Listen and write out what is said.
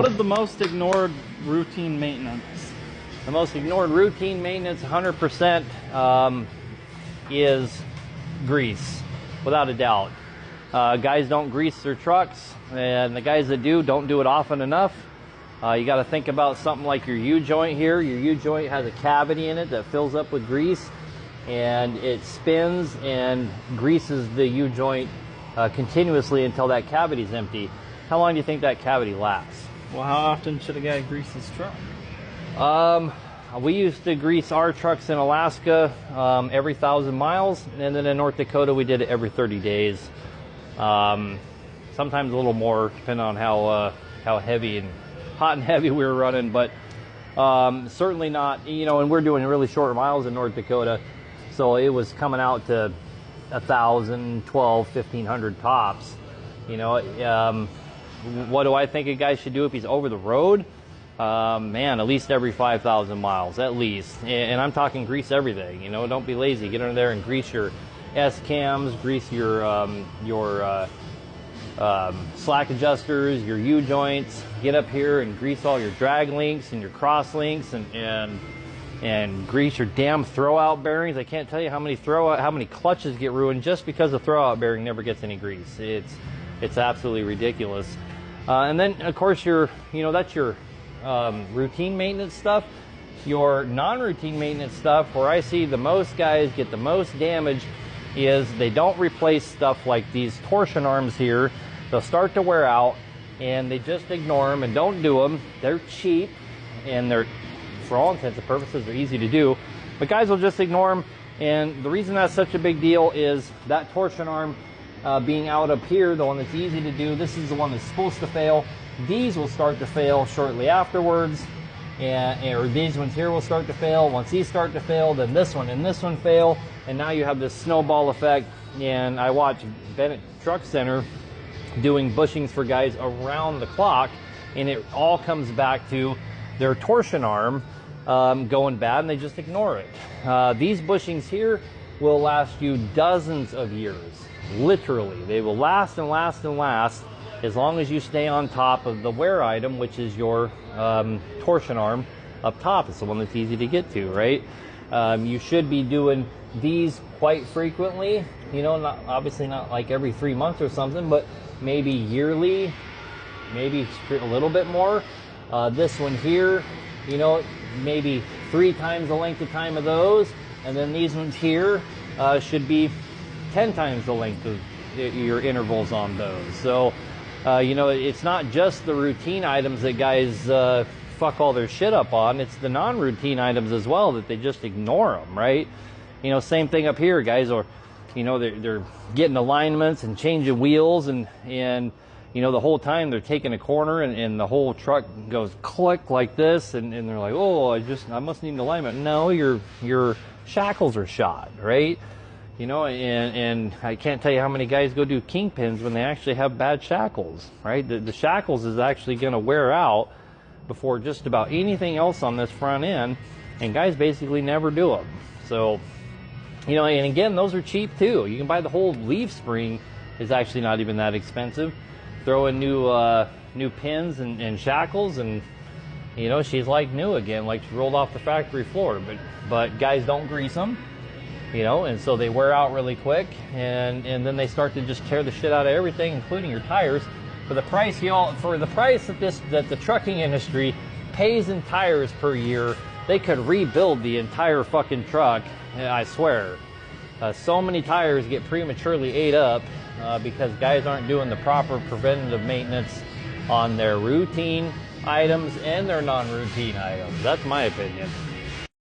What is the most ignored routine maintenance? The most ignored routine maintenance, 100%, is grease, without a doubt. Guys don't grease their trucks, and the guys that do don't do it often enough. You got to think about something like your U-joint here. Your U-joint has a cavity in it that fills up with grease, and it spins and greases the U-joint continuously until that cavity is empty. How long do you think that cavity lasts? Well, how often should a guy grease his truck? We used to grease our trucks in Alaska every 1,000 miles, and then in North Dakota we did it every 30 days. Sometimes a little more, depending on how heavy and hot and heavy we were running, but certainly not, and we're doing really short miles in North Dakota, so it was coming out to 1,000, 12, 1,500 tops. What do I think a guy should do if he's over the road? Man, at least every 5,000 miles, at least. And I'm talking grease everything. Don't be lazy. Get under there and grease your S-cams, grease your slack adjusters, your U-joints. Get up here and grease all your drag links and your cross links, and grease your damn throwout bearings. I can't tell you how many clutches get ruined just because the throwout bearing never gets any grease. It's absolutely ridiculous. And then, of course, that's your routine maintenance stuff. Your non-routine maintenance stuff, where I see the most guys get the most damage, is they don't replace stuff like these torsion arms here. They'll start to wear out, and they just ignore them and don't do them. They're cheap, and they're, for all intents and purposes, they're easy to do. But guys will just ignore them, and the reason that's such a big deal is that torsion arm being out up here, the one that's easy to do, this is the one that's supposed to fail. These will start to fail shortly afterwards, or these ones here will start to fail. Once these start to fail, then this one and this one fail, and now you have this snowball effect. And I watch Bennett Truck Center doing bushings for guys around the clock, and it all comes back to their torsion arm going bad, and they just ignore it. These bushings here will last you dozens of years. Literally, they will last and last and last as long as you stay on top of the wear item, which is your torsion arm up top. It's the one that's easy to get to, right? You should be doing these quite frequently, obviously not like every 3 months or something, but maybe yearly, maybe a little bit more. This one here, maybe 3 times the length of time of those, and then these ones here should be 10 times the length of your intervals on those. So, it's not just the routine items that guys fuck all their shit up on. It's the non-routine items as well that they just ignore them, right? Same thing up here. Guys are, they're getting alignments and changing wheels, and the whole time they're taking a corner and the whole truck goes click like this, and they're like, oh, I must need an alignment. No, your shackles are shot, right? And I can't tell you how many guys go do kingpins when they actually have bad shackles, right? The shackles is actually going to wear out before just about anything else on this front end, and guys basically never do them. So, and again, those are cheap too. You can buy the whole leaf spring, is actually not even that expensive. Throw in new pins and shackles, and she's like new again, like she rolled off the factory floor. But guys don't grease them. And so they wear out really quick, and then they start to just tear the shit out of everything, including your tires. For the price that the trucking industry pays in tires per year, they could rebuild the entire fucking truck, I swear. So many tires get prematurely ate up because guys aren't doing the proper preventative maintenance on their routine items and their non-routine items. That's my opinion.